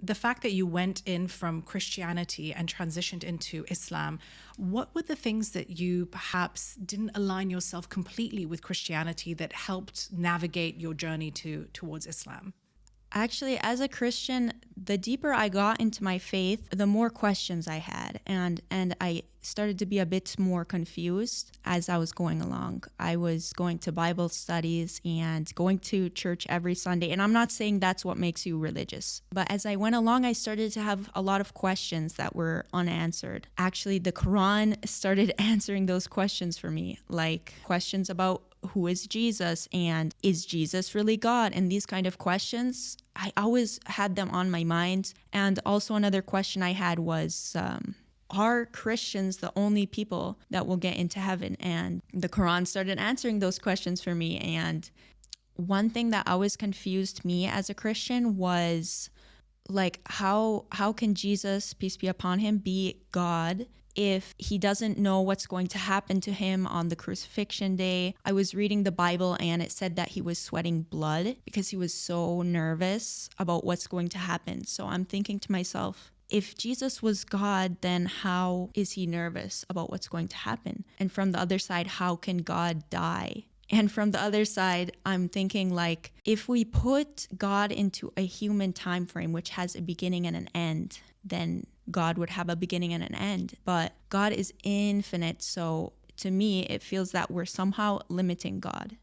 the fact that you went in from Christianity and transitioned into Islam, what were the things that you perhaps didn't align yourself completely with Christianity that helped navigate your journey towards Islam? Actually, as a Christian, the deeper I got into my faith, the more questions I had. And I started to be a bit more confused as I was going along. I was going to Bible studies and going to church every Sunday. And I'm not saying that's what makes you religious. But as I went along, I started to have a lot of questions that were unanswered. Actually, the Quran started answering those questions for me, like questions about who is Jesus and is Jesus really God? And these kind of questions, I always had them on my mind. And also another question I had was, are Christians the only people that will get into heaven? And the Quran started answering those questions for me. And one thing that always confused me as a Christian was like, how can Jesus, peace be upon him, be God if he doesn't know what's going to happen to him on the crucifixion day? I was reading the Bible and it said that he was sweating blood because he was so nervous about what's going to happen. So I'm thinking to myself, if Jesus was God, then how is he nervous about what's going to happen? And from the other side, how can God die? And from the other side, I'm thinking like, if we put God into a human time frame, which has a beginning and an end, then God would have a beginning and an end. But God is infinite. So to me, it feels that we're somehow limiting God.